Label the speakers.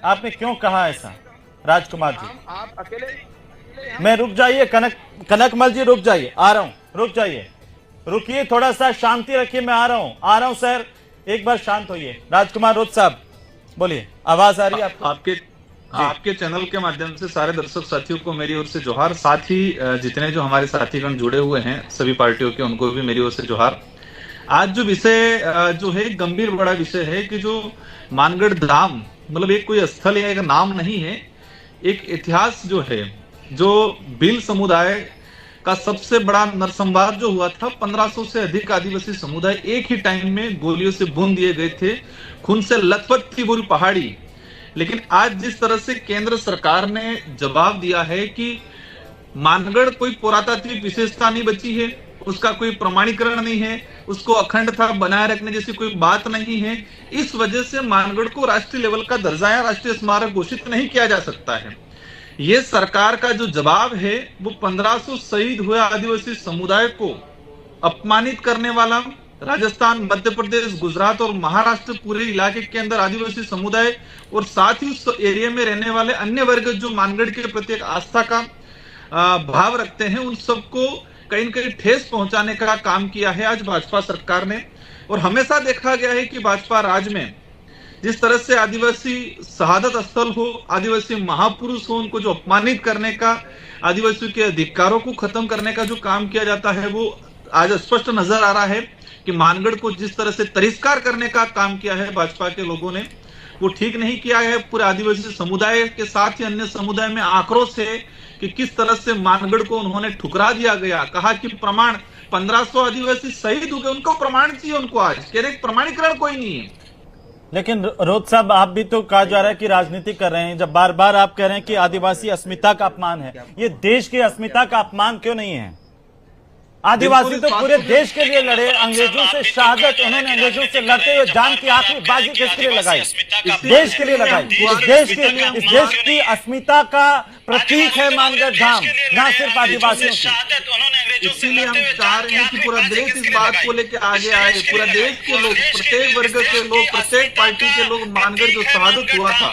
Speaker 1: आपने क्यों कहा ऐसा राजकुमार जी?
Speaker 2: आप अकेले
Speaker 1: मैं रुक जाइए, कनकमल जी रुक जाइए, आ रहा हूं, रुक जाइए, रुकिए, थोड़ा सा शांति रखिए, मैं आ रहा हूं सर, एक बार शांत होइए। राजकुमार रोज साहब बोलिए, आवाज आ रही है आपको?
Speaker 3: आपके चैनल के माध्यम से सारे दर्शक साथियों को मेरी ओर से जोहार, साथ ही जितने जो हमारे साथीगण जुड़े हुए हैं सभी पार्टियों के, उनको भी मेरी ओर से जोहार। आज जो विषय जो है गंभीर बड़ा विषय है कि जो मानगढ़ धाम मतलब एक कोई स्थल या एक नाम नहीं है, एक इतिहास जो है, जो भील समुदाय का सबसे बड़ा नरसंहार जो हुआ था, 1500 से अधिक आदिवासी समुदाय एक ही टाइम में गोलियों से भून दिए गए थे, खून से लथपथ थी पूरी पहाड़ी। लेकिन आज जिस तरह से केंद्र सरकार ने जवाब दिया है कि मानगढ़ कोई पुरातात्विक विशेषता नहीं बची है, उसका कोई प्रमाणीकरण नहीं है, उसको अखंडता बनाए रखने जैसी कोई बात नहीं है, इस वजह से मानगढ़ को राष्ट्रीय लेवल का दर्जा या राष्ट्रीय स्मारक घोषित नहीं किया जा सकता है। ये सरकार का जो जवाब है वो 1500 शहीद हुए आदिवासी समुदाय को अपमानित करने वाला, राजस्थान, मध्य प्रदेश, गुजरात और महाराष्ट्र पूरे इलाके के अंदर आदिवासी समुदाय और साथ ही उस एरिया में रहने वाले अन्य वर्ग जो मानगढ़ के प्रति एक आस्था का भाव रखते हैं, उन सबको कहीं न कहीं ठेस पहुंचाने का काम किया है आज भाजपा सरकार ने। और हमेशा देखा गया है कि भाजपा राज में जिस तरह से आदिवासी शहादत स्थल हो, आदिवासी महापुरुष हो, उनको जो अपमानित करने का, आदिवासियों के अधिकारों को खत्म करने का जो काम किया जाता है, वो आज स्पष्ट नजर आ रहा है कि मानगढ़ को जिस तरह से तिरस्कार करने का काम किया है भाजपा के लोगों ने, वो ठीक नहीं किया है। पूरे आदिवासी समुदाय के साथ ही अन्य समुदाय में आक्रोश है कि किस तरह से मानगढ़ को उन्होंने ठुकरा दिया गया। कहा कि प्रमाण 1500 आदिवासी शहीद हो गए, उनको प्रमाण चाहिए, उनको आज कह रहे प्रमाणीकरण कोई नहीं है।
Speaker 1: लेकिन रोज साहब, आप भी तो कहा जा रहा है कि राजनीति कर रहे हैं, जब बार बार आप कह रहे हैं कि आदिवासी अस्मिता का अपमान है, ये देश की अस्मिता का अपमान क्यों नहीं है? आदिवासी तो पूरे देश के लिए लड़े, अंग्रेजों से शहादत, उन्होंने अंग्रेजों से लड़ते हुए जान की आखिरी बाजी किसके लिए लगाई? देश के लिए लगाई। इस देश की अस्मिता का प्रतीक है मानगढ़ धाम, ना सिर्फ आदिवासियों की।
Speaker 3: इसीलिए हम चाह रहे हैं कि पूरा देश इस बात को लेकर आगे आए, पूरा देश के लोग, प्रत्येक वर्ग के लोग, प्रत्येक पार्टी के लोग, मानगढ़ जो शहादत हुआ था